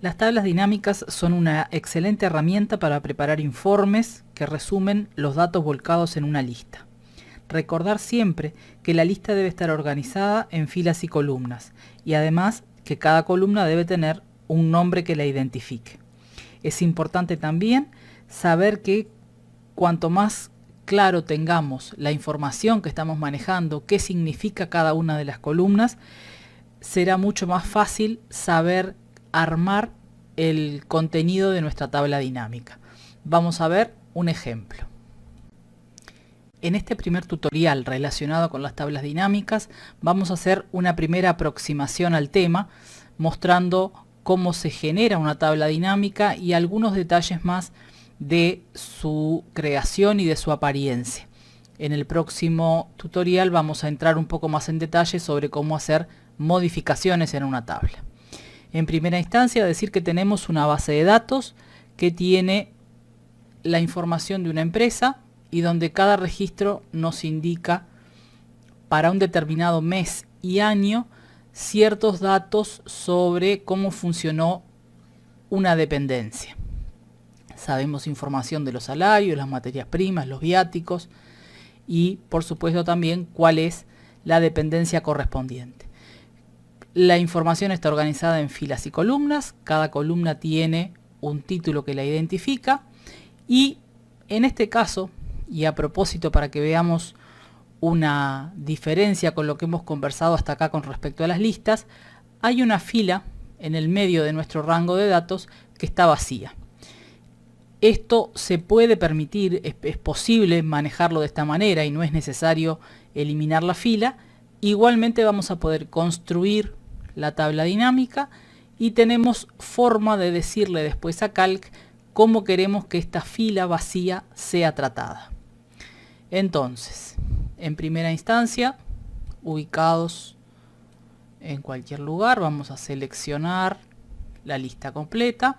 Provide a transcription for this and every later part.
Las tablas dinámicas son una excelente herramienta para preparar informes que resumen los datos volcados en una lista. Recordar siempre que la lista debe estar organizada en filas y columnas, y además que cada columna debe tener un nombre que la identifique. Es importante también saber que cuanto más claro tengamos la información que estamos manejando, qué significa cada una de las columnas, será mucho más fácil saber armar el contenido de nuestra tabla dinámica. Vamos a ver un ejemplo. En este primer tutorial relacionado con las tablas dinámicas vamos a hacer una primera aproximación al tema, mostrando cómo se genera una tabla dinámica y algunos detalles más de su creación y de su apariencia. En el próximo tutorial vamos a entrar un poco más en detalle sobre cómo hacer modificaciones en una tabla. En primera instancia, decir que tenemos una base de datos que tiene la información de una empresa y donde cada registro nos indica para un determinado mes y año ciertos datos sobre cómo funcionó una dependencia. Sabemos información de los salarios, las materias primas, los viáticos y por supuesto también cuál es la dependencia correspondiente. La información está organizada en filas y columnas, cada columna tiene un título que la identifica y en este caso, y a propósito para que veamos una diferencia con lo que hemos conversado hasta acá con respecto a las listas, hay una fila en el medio de nuestro rango de datos que está vacía. Esto se puede permitir, es posible manejarlo de esta manera y no es necesario eliminar la fila. Igualmente vamos a poder construir la tabla dinámica y tenemos forma de decirle después a Calc cómo queremos que esta fila vacía sea tratada. Entonces, en primera instancia, ubicados en cualquier lugar, vamos a seleccionar la lista completa.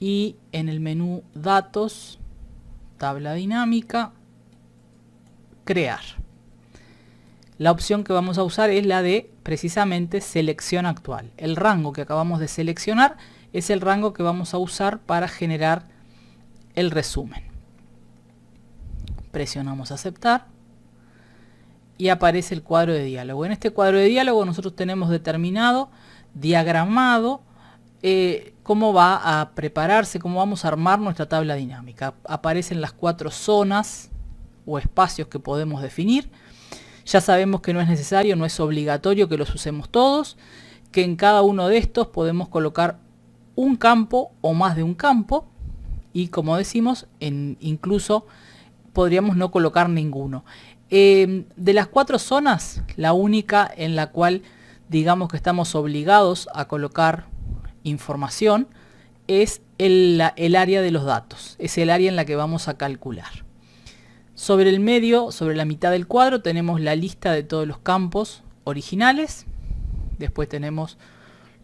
Y en el menú Datos, Tabla Dinámica, Crear. La opción que vamos a usar es la de precisamente Selección Actual. El rango que acabamos de seleccionar es el rango que vamos a usar para generar el resumen. Presionamos Aceptar y aparece el cuadro de diálogo. En este cuadro de diálogo nosotros tenemos determinado, diagramado, cómo va a prepararse, cómo vamos a armar nuestra tabla dinámica. Aparecen las 4 zonas o espacios que podemos definir. Ya sabemos que no es necesario, no es obligatorio que los usemos todos, que en cada uno de estos podemos colocar un campo o más de un campo y como decimos, incluso podríamos no colocar ninguno. De las 4 zonas, la única en la cual digamos que estamos obligados a colocar información es el área de los datos, es el área en la que vamos a calcular. Sobre el medio, sobre la mitad del cuadro, tenemos la lista de todos los campos originales. Después tenemos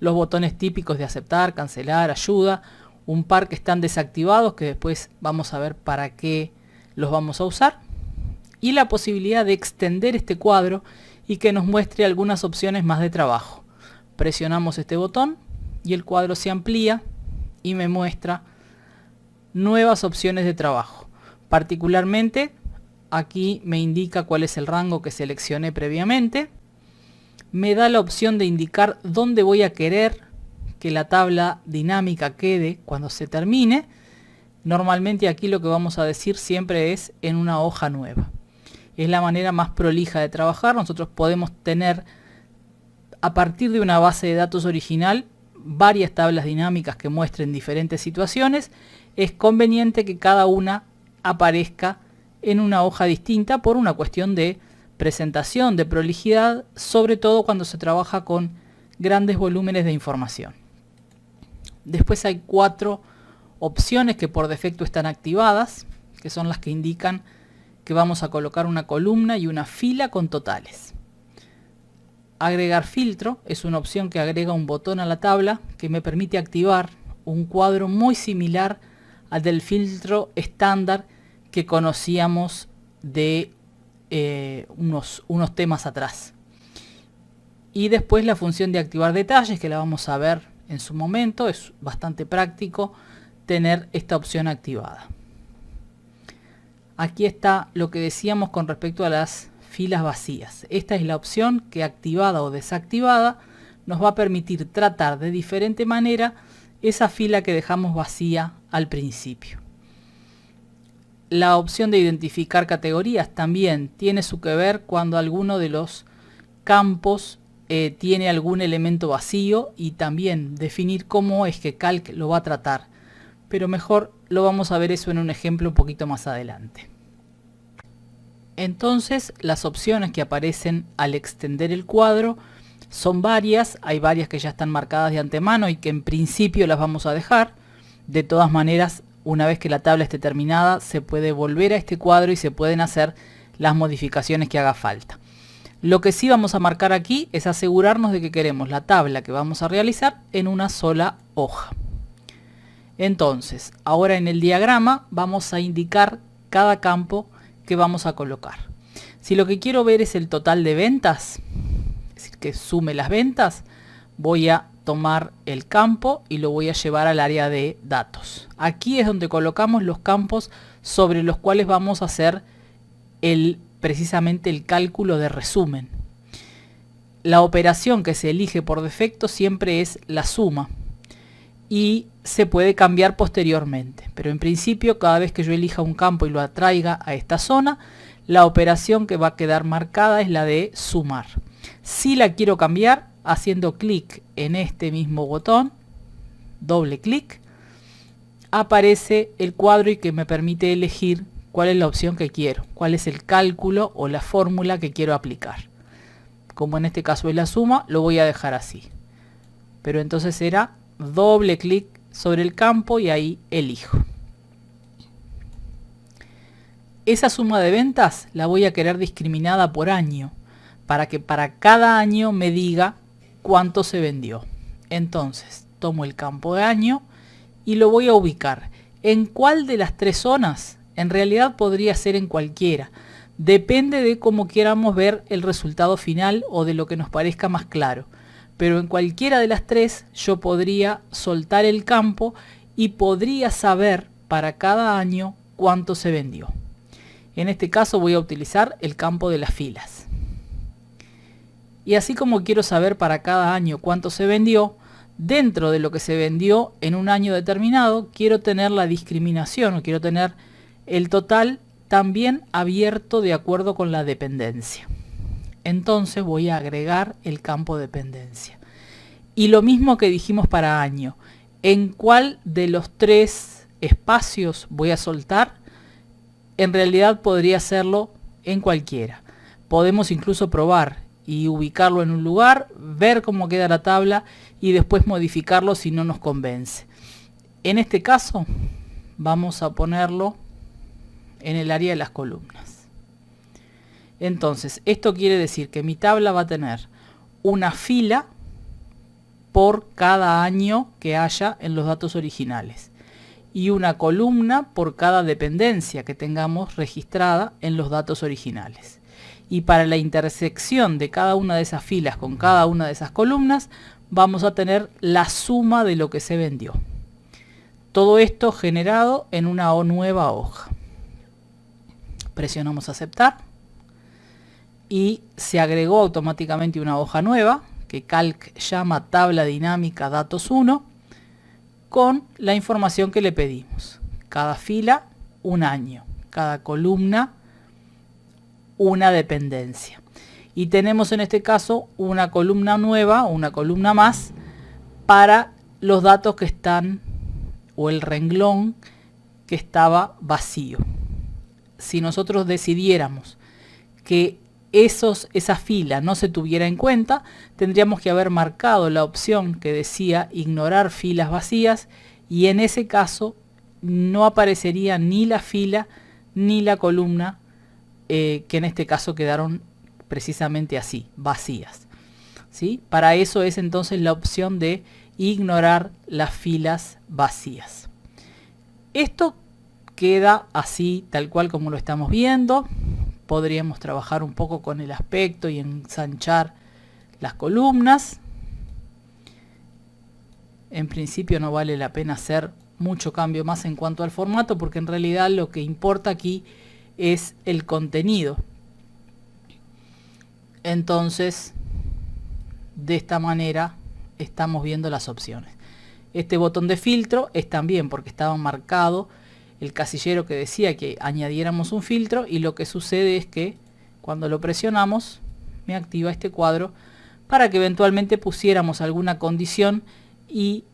los botones típicos de aceptar, cancelar, ayuda, un par que están desactivados que después vamos a ver para qué los vamos a usar. Y la posibilidad de extender este cuadro y que nos muestre algunas opciones más de trabajo. Presionamos este botón y el cuadro se amplía y me muestra nuevas opciones de trabajo. Particularmente aquí me indica cuál es el rango que seleccioné previamente. Me da la opción de indicar dónde voy a querer que la tabla dinámica quede cuando se termine. Normalmente aquí lo que vamos a decir siempre es en una hoja nueva. Es la manera más prolija de trabajar. Nosotros podemos tener a partir de una base de datos original varias tablas dinámicas que muestren diferentes situaciones. Es conveniente que cada una aparezca en una hoja distinta por una cuestión de presentación, de prolijidad, sobre todo cuando se trabaja con grandes volúmenes de información. Después hay 4 opciones que por defecto están activadas, que son las que indican que vamos a colocar una columna y una fila con totales. Agregar filtro es una opción que agrega un botón a la tabla que me permite activar un cuadro muy similar al del filtro estándar que conocíamos de unos temas atrás. Y después la función de activar detalles, que la vamos a ver en su momento. Es bastante práctico tener esta opción activada. Aquí está lo que decíamos con respecto a las filas vacías. Esta es la opción que, activada o desactivada, nos va a permitir tratar de diferente manera esa fila que dejamos vacía al principio. La opción de identificar categorías también tiene su que ver cuando alguno de los campos tiene algún elemento vacío, y también definir cómo es que Calc lo va a tratar. Pero mejor lo vamos a ver eso en un ejemplo un poquito más adelante. Entonces, las opciones que aparecen al extender el cuadro son varias. Hay varias que ya están marcadas de antemano y que en principio las vamos a dejar. De todas maneras, una vez que la tabla esté terminada, se puede volver a este cuadro y se pueden hacer las modificaciones que haga falta. Lo que sí vamos a marcar aquí es asegurarnos de que queremos la tabla que vamos a realizar en una sola hoja. Entonces, ahora en el diagrama vamos a indicar cada campo que vamos a colocar. Si lo que quiero ver es el total de ventas, es decir, que sume las ventas, voy a tomar el campo y lo voy a llevar al área de datos. Aquí es donde colocamos los campos sobre los cuales vamos a hacer precisamente el cálculo de resumen. La operación que se elige por defecto siempre es la suma y se puede cambiar posteriormente, pero en principio cada vez que yo elija un campo y lo atraiga a esta zona, la operación que va a quedar marcada es la de sumar. Si la quiero cambiar, haciendo clic en este mismo botón, doble clic, aparece el cuadro y que me permite elegir cuál es la opción que quiero, cuál es el cálculo o la fórmula que quiero aplicar. Como en este caso es la suma, lo voy a dejar así. Pero entonces será doble clic sobre el campo y ahí elijo. Esa suma de ventas la voy a querer discriminada por año, para que para cada año me diga cuánto se vendió. Entonces tomo el campo de año y lo voy a ubicar. ¿En cuál de las tres zonas? En realidad podría ser en cualquiera. Depende de cómo queramos ver el resultado final o de lo que nos parezca más claro. Pero en cualquiera de las tres yo podría soltar el campo y podría saber para cada año cuánto se vendió. En este caso voy a utilizar el campo de las filas. Y así como quiero saber para cada año cuánto se vendió, dentro de lo que se vendió en un año determinado, quiero tener la discriminación o quiero tener el total también abierto de acuerdo con la dependencia. Entonces voy a agregar el campo dependencia. Y lo mismo que dijimos para año. ¿En cuál de los tres espacios voy a soltar? En realidad podría hacerlo en cualquiera. Podemos incluso probar y ubicarlo en un lugar, ver cómo queda la tabla y después modificarlo si no nos convence. En este caso vamos a ponerlo en el área de las columnas. Entonces, esto quiere decir que mi tabla va a tener una fila por cada año que haya en los datos originales y una columna por cada dependencia que tengamos registrada en los datos originales. Y para la intersección de cada una de esas filas con cada una de esas columnas vamos a tener la suma de lo que se vendió. Todo esto generado en una nueva hoja. Presionamos aceptar y se agregó automáticamente una hoja nueva que Calc llama tabla dinámica datos 1 con la información que le pedimos. Cada fila un año, cada columna una dependencia. Y tenemos en este caso una columna nueva, una columna más para los datos que están o el renglón que estaba vacío. Si nosotros decidiéramos que esa fila no se tuviera en cuenta, tendríamos que haber marcado la opción que decía ignorar filas vacías y en ese caso no aparecería ni la fila ni la columna que en este caso quedaron precisamente así, vacías. ¿Sí? Para eso es entonces la opción de ignorar las filas vacías. Esto queda así tal cual como lo estamos viendo. Podríamos trabajar un poco con el aspecto y ensanchar las columnas. En principio no vale la pena hacer mucho cambio más en cuanto al formato, porque en realidad lo que importa aquí es el contenido. Entonces, de esta manera estamos viendo las opciones. Este botón de filtro es también porque estaba marcado el casillero que decía que añadiéramos un filtro, y lo que sucede es que cuando lo presionamos me activa este cuadro para que eventualmente pusiéramos alguna condición y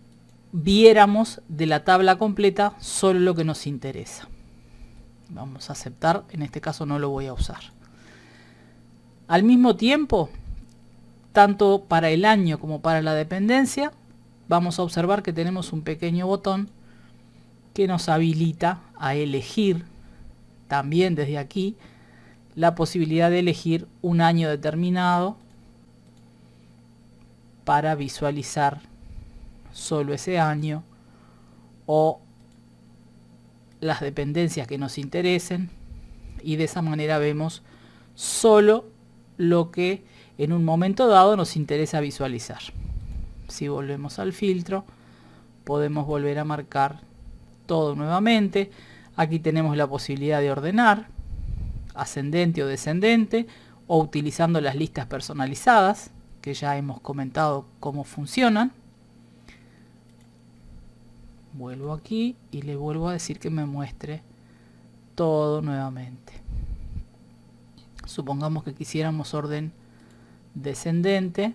viéramos de la tabla completa solo lo que nos interesa. Vamos a aceptar, en este caso no lo voy a usar. Al mismo tiempo, tanto para el año como para la dependencia, vamos a observar que tenemos un pequeño botón que nos habilita a elegir también desde aquí la posibilidad de elegir un año determinado para visualizar solo ese año, o las dependencias que nos interesen, y de esa manera vemos solo lo que en un momento dado nos interesa visualizar. Si volvemos al filtro, podemos volver a marcar todo nuevamente. Aquí tenemos la posibilidad de ordenar ascendente o descendente, o utilizando las listas personalizadas, que ya hemos comentado cómo funcionan. Vuelvo aquí y le vuelvo a decir que me muestre todo nuevamente. Supongamos que quisiéramos orden descendente,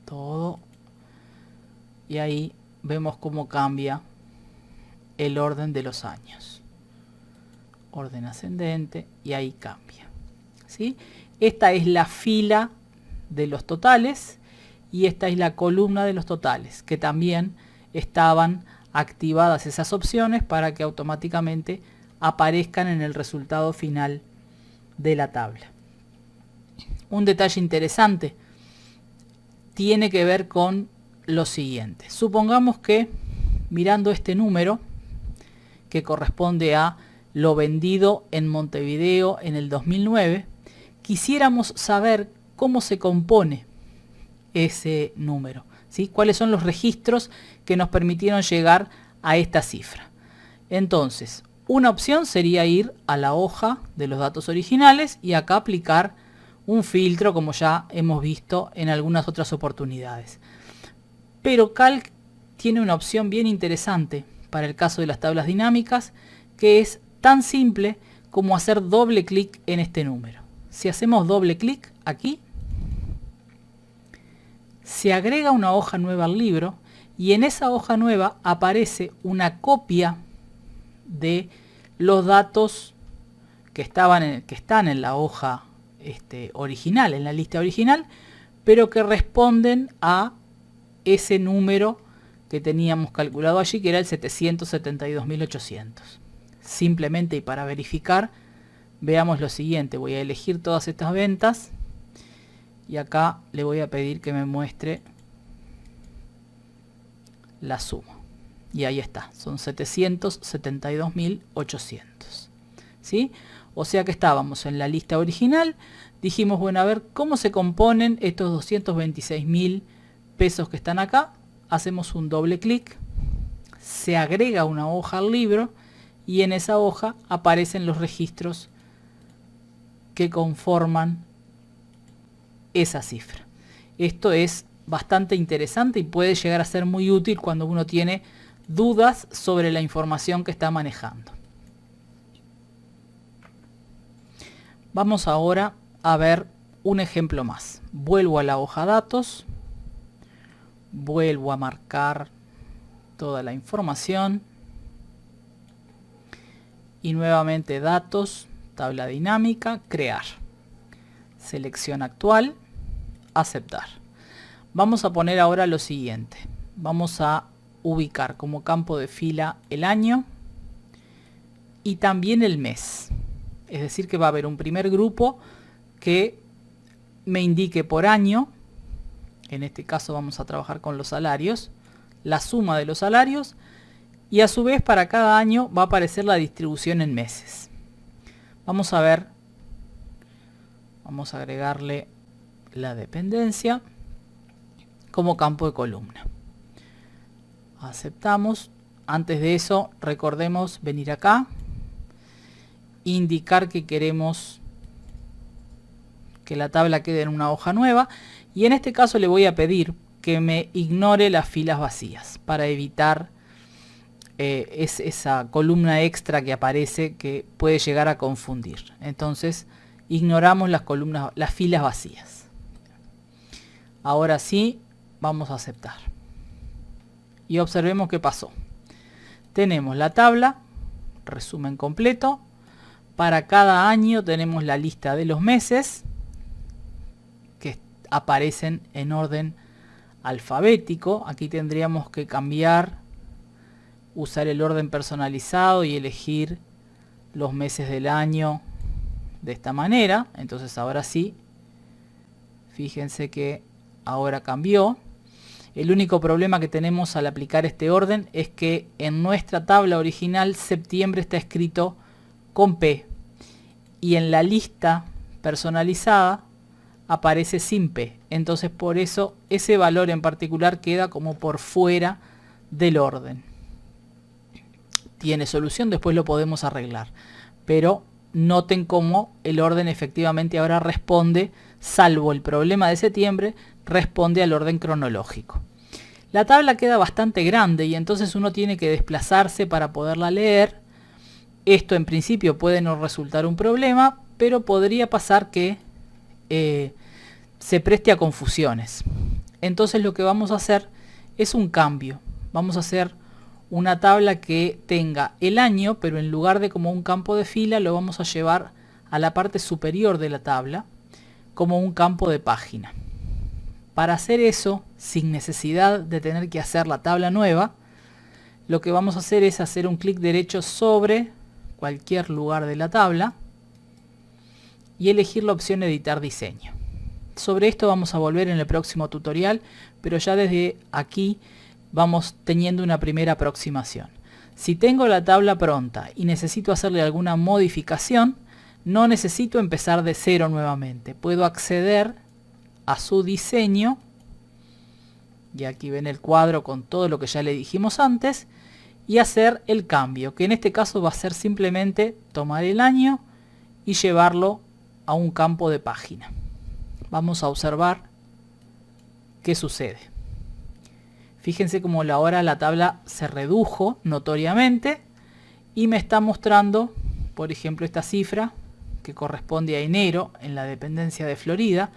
todo, y ahí vemos cómo cambia el orden de los años. Orden ascendente, y ahí cambia, ¿sí? Esta es la fila de los totales y esta es la columna de los totales, que también estaban activadas esas opciones para que automáticamente aparezcan en el resultado final de la tabla. Un detalle interesante tiene que ver con lo siguiente. Supongamos que, mirando este número que corresponde a lo vendido en Montevideo en el 2009, quisiéramos saber cómo se compone ese número, ¿sí? ¿Cuáles son los registros que nos permitieron llegar a esta cifra? Entonces, una opción sería ir a la hoja de los datos originales y acá aplicar un filtro, como ya hemos visto en algunas otras oportunidades. Pero Calc tiene una opción bien interesante para el caso de las tablas dinámicas, que es tan simple como hacer doble clic en este número. Si hacemos doble clic aquí, se agrega una hoja nueva al libro, y en esa hoja nueva aparece una copia de los datos que están en la hoja original, en la lista original, pero que responden a ese número que teníamos calculado allí, que era el 772.800. Simplemente, y para verificar, veamos lo siguiente. Voy a elegir todas estas ventas y acá le voy a pedir que me muestre la suma. Y ahí está, son 772.800. ¿Sí? O sea que estábamos en la lista original, dijimos, bueno, a ver cómo se componen estos 226.000 pesos que están acá. Hacemos un doble clic, se agrega una hoja al libro y en esa hoja aparecen los registros que conforman esa cifra. Esto es bastante interesante y puede llegar a ser muy útil cuando uno tiene dudas sobre la información que está manejando. Vamos ahora a ver un ejemplo más. Vuelvo a la hoja datos, vuelvo a marcar toda la información y nuevamente datos, tabla dinámica, crear. Selección actual, aceptar. Vamos a poner ahora lo siguiente. Vamos a ubicar como campo de fila el año y también el mes. Es decir, que va a haber un primer grupo que me indique por año. En este caso vamos a trabajar con los salarios, la suma de los salarios, y a su vez para cada año va a aparecer la distribución en meses. Vamos a ver, vamos a agregarle la dependencia como campo de columna. Aceptamos. Antes de eso, recordemos venir acá, indicar que queremos que la tabla quede en una hoja nueva, y en este caso le voy a pedir que me ignore las filas vacías para evitar esa columna extra que aparece, que puede llegar a confundir. Entonces ignoramos las filas vacías. Ahora sí, vamos a aceptar. Y observemos qué pasó. Tenemos la tabla, resumen completo. Para cada año tenemos la lista de los meses, que aparecen en orden alfabético. Aquí tendríamos que cambiar, usar el orden personalizado y elegir los meses del año de esta manera. Entonces ahora sí, fíjense que ahora cambió. El único problema que tenemos al aplicar este orden es que en nuestra tabla original septiembre está escrito con P y en la lista personalizada aparece sin P. Entonces por eso ese valor en particular queda como por fuera del orden. Tiene solución, después lo podemos arreglar. Pero noten cómo el orden efectivamente ahora responde, salvo el problema de septiembre, responde al orden cronológico. La tabla queda bastante grande y entonces uno tiene que desplazarse para poderla leer. Esto en principio puede no resultar un problema, pero podría pasar que se preste a confusiones. Entonces lo que vamos a hacer es un cambio. Vamos a hacer una tabla que tenga el año, pero en lugar de como un campo de fila lo vamos a llevar a la parte superior de la tabla como un campo de página. Para hacer eso, sin necesidad de tener que hacer la tabla nueva, lo que vamos a hacer es hacer un clic derecho sobre cualquier lugar de la tabla y elegir la opción editar diseño. Sobre esto vamos a volver en el próximo tutorial, pero ya desde aquí vamos teniendo una primera aproximación. Si tengo la tabla pronta y necesito hacerle alguna modificación, no necesito empezar de cero nuevamente. Puedo acceder a su diseño y aquí ven el cuadro con todo lo que ya le dijimos antes y hacer el cambio, que en este caso va a ser simplemente tomar el año y llevarlo a un campo de página. Vamos a observar qué sucede. Fíjense cómo ahora la tabla se redujo notoriamente y me está mostrando, por ejemplo, esta cifra que corresponde a enero en la dependencia de Florida.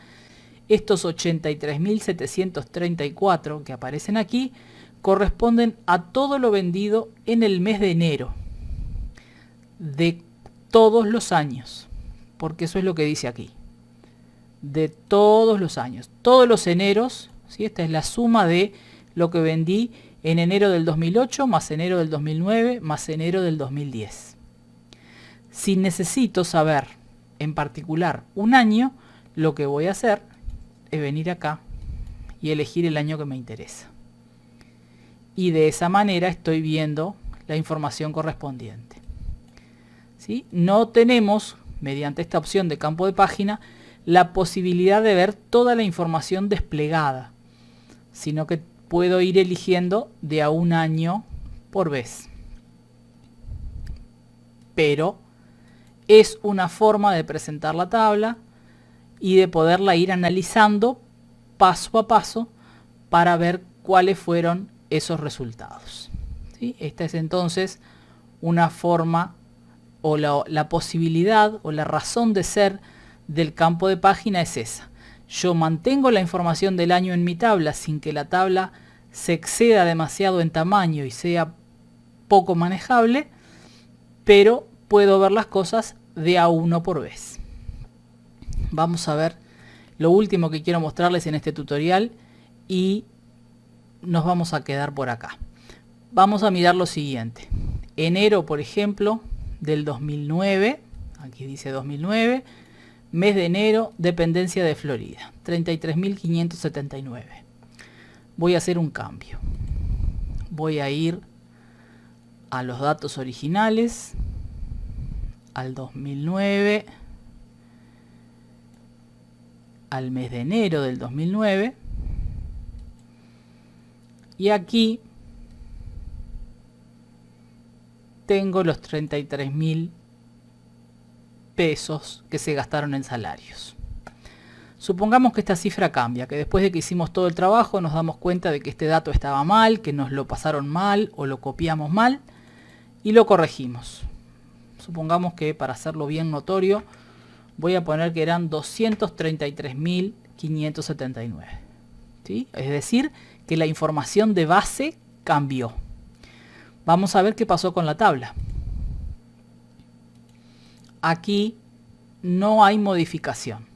Estos 83.734 que aparecen aquí corresponden a todo lo vendido en el mes de enero de todos los años, porque eso es lo que dice aquí, de todos los años, todos los eneros, ¿sí? Esta es la suma de lo que vendí en enero del 2008 más enero del 2009 más enero del 2010. Si necesito saber en particular un año, lo que voy a hacer es venir acá y elegir el año que me interesa. Y de esa manera estoy viendo la información correspondiente. ¿Sí? No tenemos, mediante esta opción de campo de página, la posibilidad de ver toda la información desplegada, sino que puedo ir eligiendo de a un año por vez. Pero es una forma de presentar la tabla y de poderla ir analizando paso a paso para ver cuáles fueron esos resultados. ¿Sí? Esta es entonces una forma o la posibilidad o la razón de ser del campo de página es esa. Yo mantengo la información del año en mi tabla sin que la tabla se exceda demasiado en tamaño y sea poco manejable, pero puedo ver las cosas de a uno por vez. Vamos a ver lo último que quiero mostrarles en este tutorial y nos vamos a quedar por acá. Vamos a mirar lo siguiente. Enero, por ejemplo, del 2009, aquí dice 2009, mes de enero, dependencia de Florida, 33.579. Voy a hacer un cambio. Voy a ir a los datos originales, al 2009, al mes de enero del 2009. Y aquí tengo los 33.000 pesos que se gastaron en salarios. Supongamos que esta cifra cambia, que después de que hicimos todo el trabajo nos damos cuenta de que este dato estaba mal, que nos lo pasaron mal o lo copiamos mal y lo corregimos. Supongamos que para hacerlo bien notorio voy a poner que eran 233.579. ¿Sí? Es decir, que la información de base cambió. Vamos a ver qué pasó con la tabla. Aquí no hay modificación.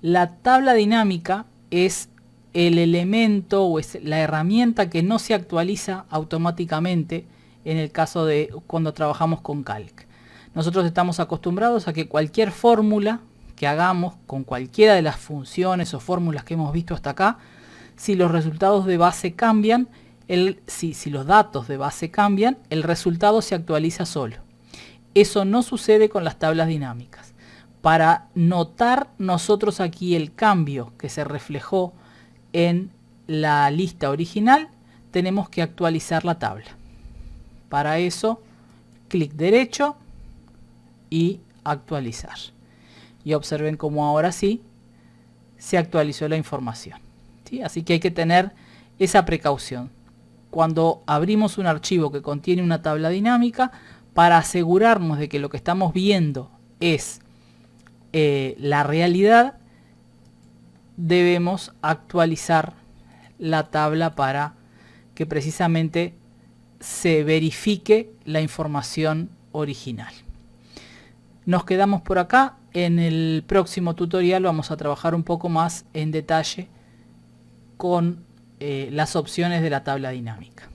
La tabla dinámica es el elemento o es la herramienta que no se actualiza automáticamente en el caso de cuando trabajamos con Calc. Nosotros estamos acostumbrados a que cualquier fórmula que hagamos con cualquiera de las funciones o fórmulas que hemos visto hasta acá, si los resultados de base cambian, si los datos de base cambian, el resultado se actualiza solo. Eso no sucede con las tablas dinámicas. Para notar nosotros aquí el cambio que se reflejó en la lista original, tenemos que actualizar la tabla. Para eso, clic derecho y actualizar. Y observen cómo ahora sí se actualizó la información. ¿Sí? Así que hay que tener esa precaución. Cuando abrimos un archivo que contiene una tabla dinámica, para asegurarnos de que lo que estamos viendo es la realidad, debemos actualizar la tabla para que precisamente se verifique la información original. Nos quedamos por acá. En el próximo tutorial vamos a trabajar un poco más en detalle con las opciones de la tabla dinámica.